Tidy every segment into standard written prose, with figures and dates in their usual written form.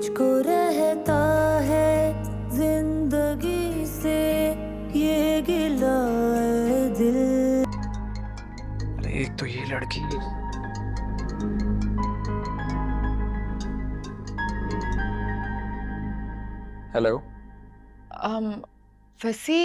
मुझको रहता है जिंदगी से ये गिला है दिल। अरे एक तो ये लड़की। हेलो। वैसे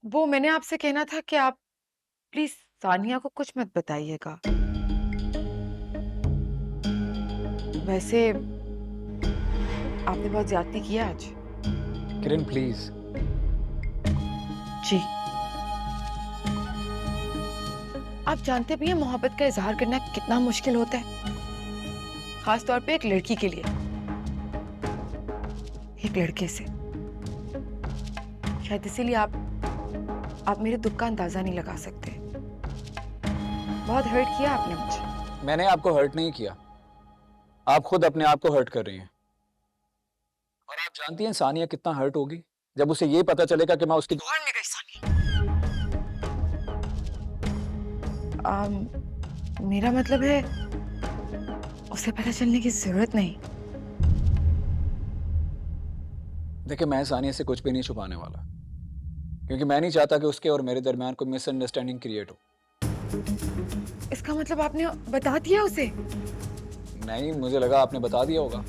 वो मैंने आपसे कहना था कि आप प्लीज सानिया को कुछ मत बताइएगा। वैसे आपने बहुत ज्यादती की है आज। किरण प्लीज। जी, आप जानते भी हैं मोहब्बत का इजहार करना कितना मुश्किल होता है, खास तौर पे एक लड़की के लिए, एक लड़के से। शायद इसीलिए आप मेरे दुख का अंदाजा नहीं लगा सकते। बहुत हर्ट किया आपने मुझे। मैंने आपको हर्ट नहीं किया, आप खुद अपने आप को हर्ट कर रही हैं। और आप जानती हैं सानिया कितना हर्ट होगी जब उसे ये पता चलेगा कि मैं उसकी कौन में गई सानिया? मेरा मतलब है उसे पता चलने की जरूरत नहीं। देखिए, मैं सानिया से कुछ भी नहीं छुपाने वाला, क्योंकि मैं नहीं चाहता कि उसके और मेरे दरमियान कोई मिसअंडरस्टैंडिंग क्रिएट हो। इसका मतलब आपने बता दिया उसे? नहीं, मुझे लगा आपने बता दिया होगा।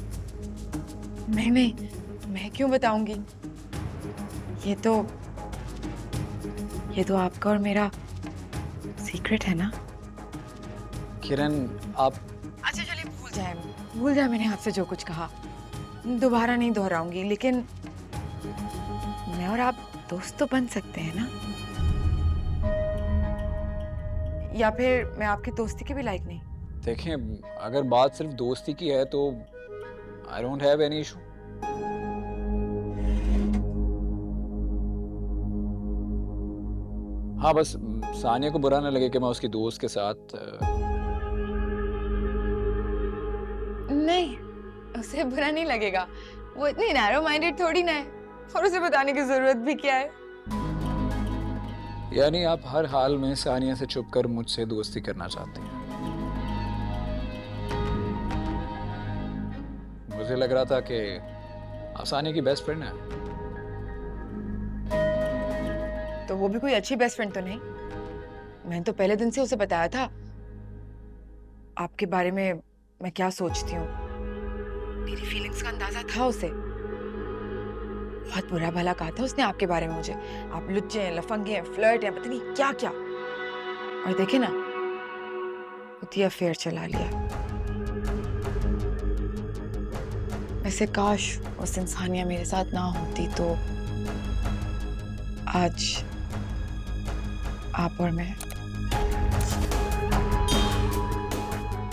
नहीं, मैं क्यों बताऊंगी? ये तो आपका और मेरा सीक्रेट है ना। किरण, आप अच्छा चलिए, भूल जाए मैंने आपसे जो कुछ कहा। दोबारा नहीं दोहराऊंगी, लेकिन मैं और आप दोस्त तो बन सकते हैं ना? या फिर मैं आपकी दोस्ती के भी लायक नहीं? देखें, अगर बात सिर्फ दोस्ती की है तो I don't have any issue. हाँ, बस सानिया को बुरा ना लगे कि मैं उसकी दोस्त के साथ नहीं, उसे बुरा नहीं लगेगा। वो इतनी नैरो माइंडेड थोड़ी ना है, और उसे बताने की जरूरत भी क्या है। यानी आप हर हाल में सानिया से छुपकर मुझसे दोस्ती करना चाहते हैं। मुझे लग रहा था कि आप सानिया की बेस्ट फ्रेंड है। तो वो भी कोई अच्छी बेस्ट फ्रेंड तो नहीं। मैंने तो पहले दिन से उसे बताया था आपके बारे में मैं क्या सोचती हूँ। मेरी फीलिंग्स का अंदाजा था उसे। बहुत बुरा भला कहा था उसने आपके बारे में मुझे। आप लुच्चे हैं, लफंगे हैं, फ्लर्ट हैं, पता नहीं क्या क्या। और देखे ना, उतनी अफेयर चला लिया। वैसे काश उस इंसानिया मेरे साथ ना होती तो आज आप और मैं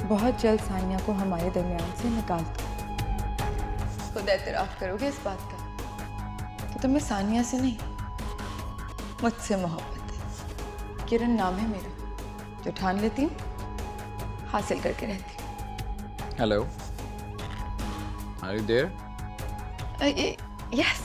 बहुत जल्द सानिया को हमारे दरमियान से निकाल दूं। खुद एतराफ करोगे इस बात का कि तुम्हें सानिया से नहीं, मुझसे मोहब्बत है। किरण नाम है मेरा, जो ठान लेती हूँ हासिल करके रहती हूँ। Hello, are you there? Yes.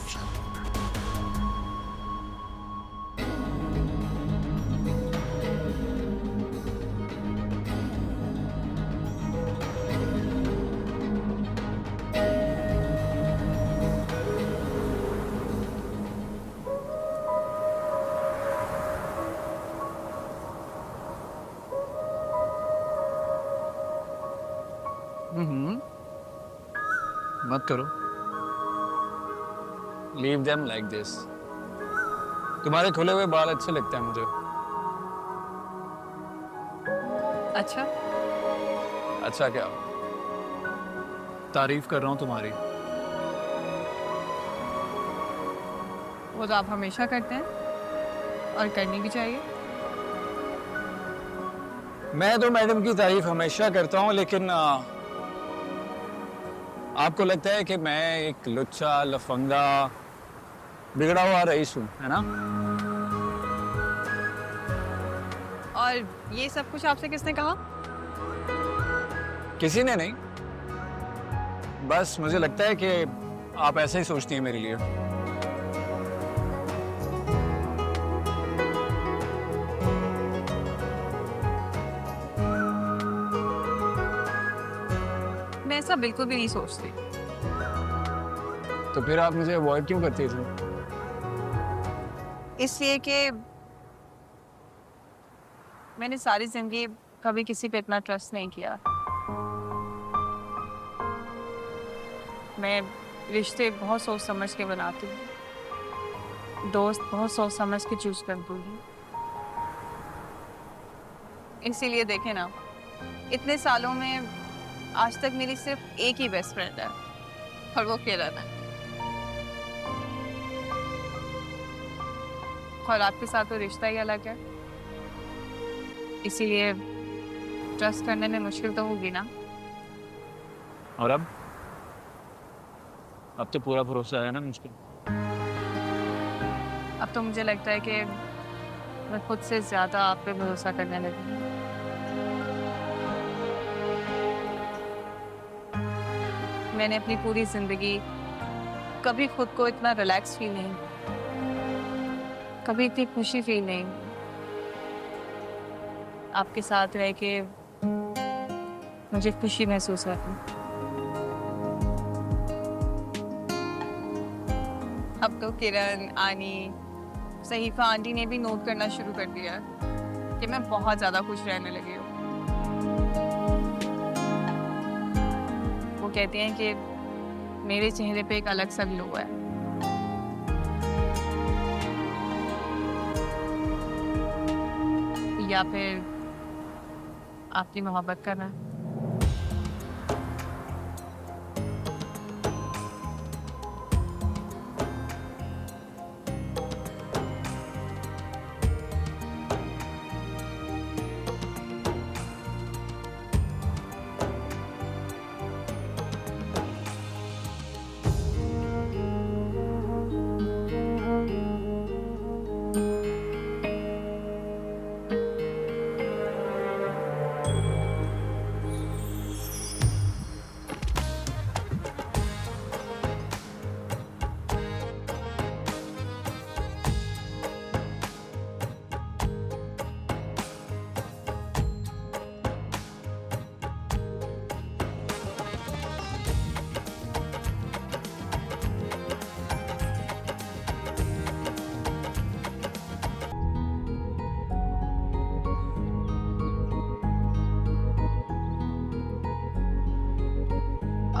मत करो। Leave them like this. तुम्हारे खुले हुए बाल अच्छे लगते हैं मुझे। अच्छा, अच्छा क्या, तारीफ कर रहा हूँ तुम्हारी। वो तो आप हमेशा करते हैं और करनी भी चाहिए। मैं तो मैडम की तारीफ हमेशा करता हूँ, लेकिन आपको लगता है कि मैं एक लुच्चा लफंगा बिगड़ा हुआ रईस हूँ, है ना? और ये सब कुछ आपसे किसने कहा? किसी ने नहीं, बस मुझे लगता है कि आप ऐसे ही सोचती हैं मेरे लिए। मैं ऐसा बिल्कुल भी नहीं सोचती। तो फिर आप मुझे अवॉइड क्यों करती थी? इसलिए कि मैंने सारी जिंदगी कभी किसी पे इतना ट्रस्ट नहीं किया। मैं रिश्ते बहुत सोच समझ के बनाती हूँ, दोस्त बहुत सोच समझ के चूज करती हूँ। इसीलिए देखे ना, इतने सालों में आज तक मेरी सिर्फ एक ही बेस्ट फ्रेंड है और वो किरण है। और आपके साथ तो रिश्ता ही अलग है, इसीलिए ट्रस्ट करने में मुश्किल तो होगी ना। और अब तो पूरा भरोसा है ना मुझ पे? अब तो मुझे लगता है कि मैं खुद से ज्यादा आप पे भरोसा करने लगी हूँ। मैंने अपनी पूरी जिंदगी कभी खुद को इतना रिलैक्स फील नहीं, कभी इतनी खुशी फील नहीं। आपके साथ रह के मुझे खुशी महसूस होती। अब तो किरण, आनी, सहीफा आंटी ने भी नोट करना शुरू कर दिया कि मैं बहुत ज्यादा खुश रहने लगी हूँ। वो कहती हैं कि मेरे चेहरे पे एक अलग सा ग्लो है। या फिर आपकी मोहब्बत करना है।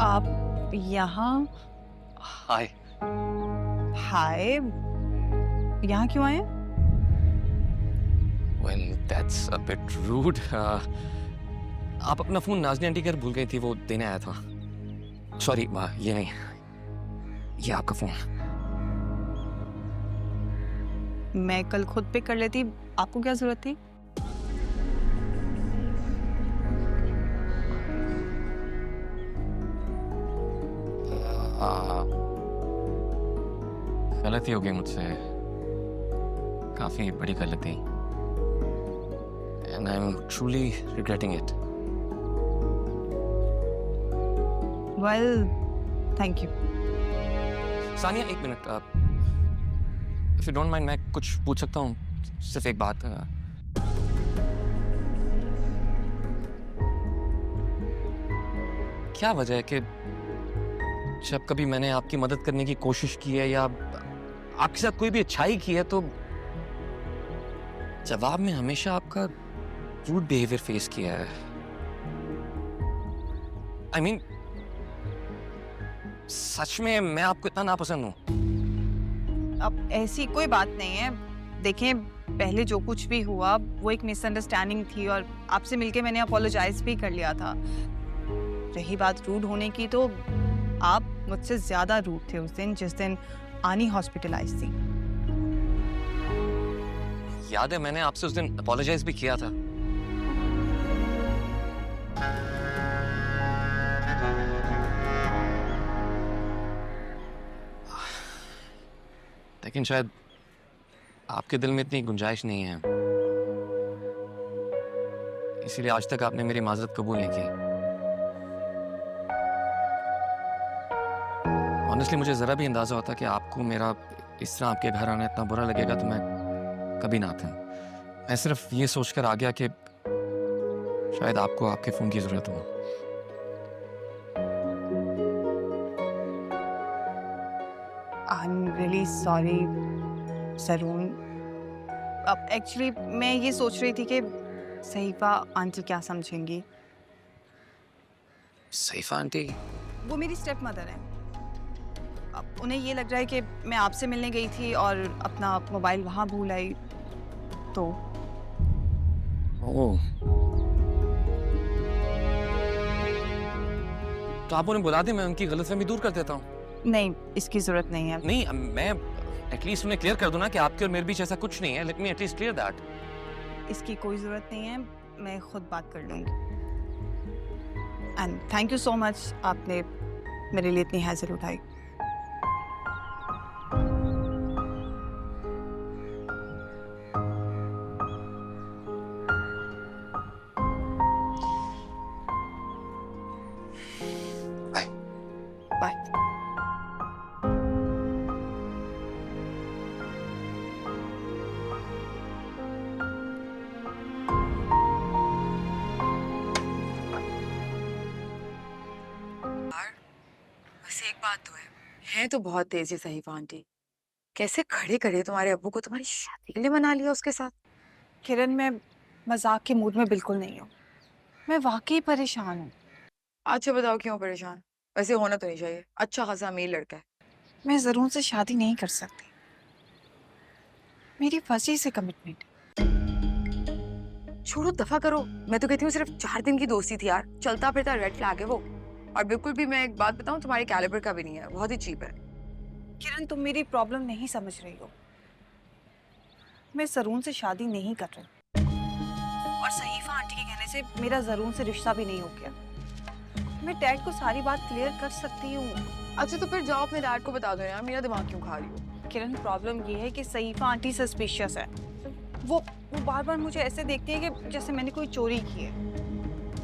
आप यहाँ? हाय। हाय, यहाँ क्यों आए? Well, that's a bit rude. आप अपना फोन नाज़नी आंटी घर भूल गई थी, वो देने आया था। सॉरी, ये नहीं, ये आपका फोन। मैं कल खुद पिक कर लेती, आपको क्या जरूरत थी? गलती हो गई मुझसे, काफी बड़ी गलती, and I'm truly regretting it. Well, thank you. Sania, एक minute, if you don't mind, मैं कुछ पूछ सकता हूँ? सिर्फ एक बात। क्या वजह है कि जब कभी मैंने आपकी मदद करने की कोशिश की है या आपके साथ कोई भी अच्छाई की है, तो जवाब में हमेशा आपका रूड बिहेवियर फेस किया है? I mean, सच में मैं आपको इतना नापसंद हूँ? अब ऐसी कोई बात नहीं है। देखें, पहले जो कुछ भी हुआ वो एक मिसअंडरस्टैंडिंग थी और आपसे मिलके मैंने अपोलोजाइज भी कर लिया था। रही बात रूड होने की, तो आप मुझसे ज्यादा रूड थे उस दिन, जिस दिन आनी हॉस्पिटलाइज थी। याद है, मैंने आपसे उस दिन अपोलोजाइज भी किया था। लेकिन शायद आपके दिल में इतनी गुंजाइश नहीं है, इसीलिए आज तक आपने मेरी माजरत कबूल नहीं की। ऑनेस्टली मुझे ज़रा भी अंदाज़ा होता कि आपको मेरा इस तरह आपके घर आना इतना बुरा लगेगा, तो मैं कभी ना आता। मैं सिर्फ ये सोचकर आ गया कि शायद आपको आपके फ़ोन की ज़रूरत हो। रियली सॉरी सरून। अब एक्चुअली मैं ये सोच रही थी कि सहीफा आंटी क्या समझेंगी। सहीफा आंटी? वो मेरी स्टेप मदर है। अब उन्हें ये लग रहा है कि मैं आपसे मिलने गई थी और अपना मोबाइल वहाँ भूल आई, तो ओह, तो आप उन्हें बुला दें, मैं उनकी गलतफहमी दूर कर देता हूँ। नहीं, इसकी जरूरत नहीं है। नहीं, मैं एटलीस्ट उन्हें क्लियर कर दूं ना कि आपके और मेरे बीच ऐसा कुछ नहीं है। Let me at least clear that. इसकी कोई ज़रूरत नहीं है, मैं खुद बात कर लूँगी। And thank you so much, आपने मेरे लिए इतनी हैज़ल उठाई। बाय। बाय। बस एक बात तो है तो बहुत तेज है सहीफा आंटी। कैसे खड़े करे तुम्हारे अब्बू को तुम्हारी शादी के लिए मना लिया उसके साथ। किरण, मैं मजाक के मूड में बिल्कुल नहीं हूँ। मैं वाकई परेशान हूँ। अच्छा बताओ क्यों परेशान? वैसे होना तो नहीं चाहिए, अच्छा खासा अमीर लड़का है। मैं ज़रूर से शादी नहीं कर सकती, मेरी फंसी से कमिटमेंट। छोड़ो, दफा करो। मैं तो कहती हूँ सिर्फ 4 दिन की दोस्ती थी यार, चलता फिरता रेड फ्लैग है वो। और बिल्कुल भी, मैं एक बात बताऊँ, तुम्हारे कैलिबर का भी नहीं है, बहुत ही चीप है। किरण, तुम मेरी प्रॉब्लम नहीं समझ रही हो। मैं जरून से शादी नहीं कर रही, और सहीफा आंटी के कहने से मेरा जरून से रिश्ता भी नहीं हो गया। मैं डैड को सारी बात क्लियर कर सकती हूँ। अच्छा तो फिर जाओ अपने डैड को बता दो यार, मेरा दिमाग क्यों खा रही हो। किरण, प्रॉब्लम ये है कि सहीफा आंटी सस्पिशियस है। वो बार बार मुझे ऐसे देखती है कि जैसे मैंने कोई चोरी की है,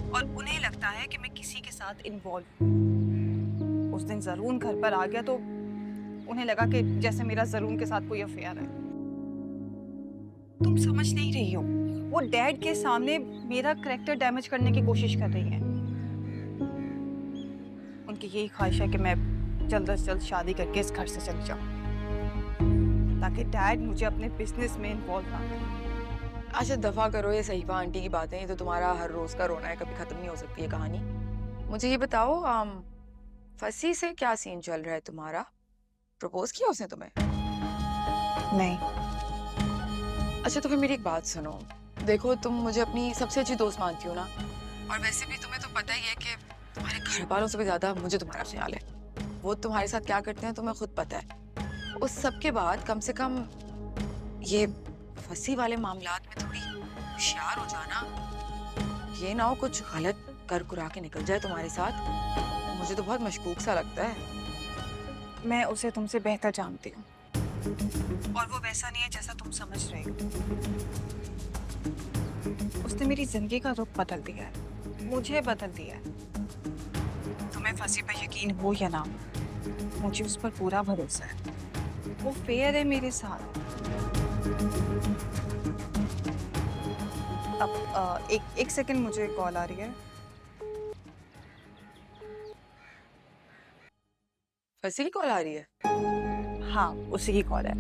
और उन्हें लगता है कि मैं किसी के साथ इन्वॉल्व हूँ। उस दिन जरून घर पर आ गया तो उन्हें लगा कि जैसे मेरा जरून के साथ कोई अफेयर है। तुम समझ नहीं रही हो, वो डैड के सामने मेरा करैक्टर डैमेज करने की कोशिश कर रही हैं। उनकी यही ख्वाहिश है कि मैं जल्द से जल्द शादी करके इस घर से चली जाऊं, ताकि डैड मुझे अपने बिजनेस में इन्वॉल्व ना करें। अच्छा दफा करो ये सहीफा आंटी की बातें, ये तो तुम्हारा हर रोज का रोना है, कभी खत्म नहीं हो सकती है कहानी। मुझे ये बताओ, फसी से क्या सीन चल रहा है तुम्हारा? प्रपोज किया उसने तुम्हें? नहीं। अच्छा तो फिर मेरी एक बात सुनो, देखो तुम मुझे अपनी सबसे अच्छी दोस्त मानती हो ना, और वैसे भी तुम्हें तो पता ही है कि तुम्हारे घर वालों से भी ज्यादा मुझे तुम्हारा ख्याल है। वो तुम्हारे साथ क्या करते हैं तुम्हें खुद पता है। उस सब के बाद कम से कम ये फंसी वाले मामलात में थोड़ी होशियार हो जाना। ये ना हो कुछ गलत कर कुरा के निकल जाए तुम्हारे साथ, मुझे तो बहुत मशकूक सा लगता है। मैं उसे तुमसे बेहतर जानती हूँ, और वो वैसा नहीं है जैसा तुम समझ रहे हो। उसने मेरी जिंदगी का रुख बदल दिया है, मुझे बदल दिया है। तुम्हें फंसी पर यकीन हो या ना, मुझे उस पर पूरा भरोसा है। वो फेयर है मेरे साथ। अब एक सेकंड, मुझे कॉल आ रही है। फंसी की कॉल आ रही है? हाँ, उसी की कॉल है।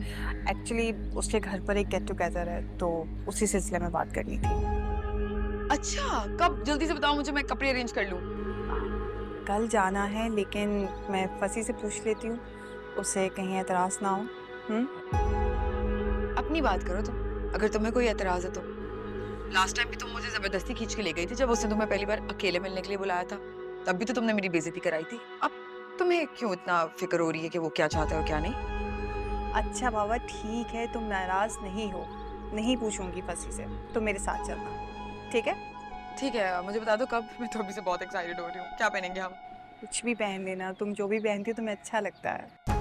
एक्चुअली उसके घर पर एक गेट टुगेदर है, तो उसी सिलसिले में बात करनी थी। अच्छा कब? जल्दी से बताओ मुझे, मैं कपड़े अरेंज कर लूँ। कल जाना है, लेकिन मैं फंसी से पूछ लेती हूँ, उसे कहीं एतराज ना हो। अपनी बात करो तुम, अगर तुम्हें कोई एतराज है तो। लास्ट टाइम भी तुम मुझे जबरदस्ती खींच के ले गई थी जब उसने तुम्हें पहली बार अकेले मिलने के लिए बुलाया था, तब भी तो तुमने मेरी बेइज्जती कराई थी। अब तुम्हें क्यों इतना फिक्र हो रही है कि वो क्या चाहता है और क्या नहीं? अच्छा बाबा, ठीक है, तुम नाराज नहीं हो, नहीं पूछूंगी फंसी से, तुम मेरे साथ चलना, ठीक है? ठीक है, मुझे बता दो कब। मैं तो अभी से बहुत एक्साइटेड हो रही हूँ। क्या पहनेंगे हम? कुछ भी पहन लेना, तुम जो भी पहनती हो तुम्हें अच्छा लगता है।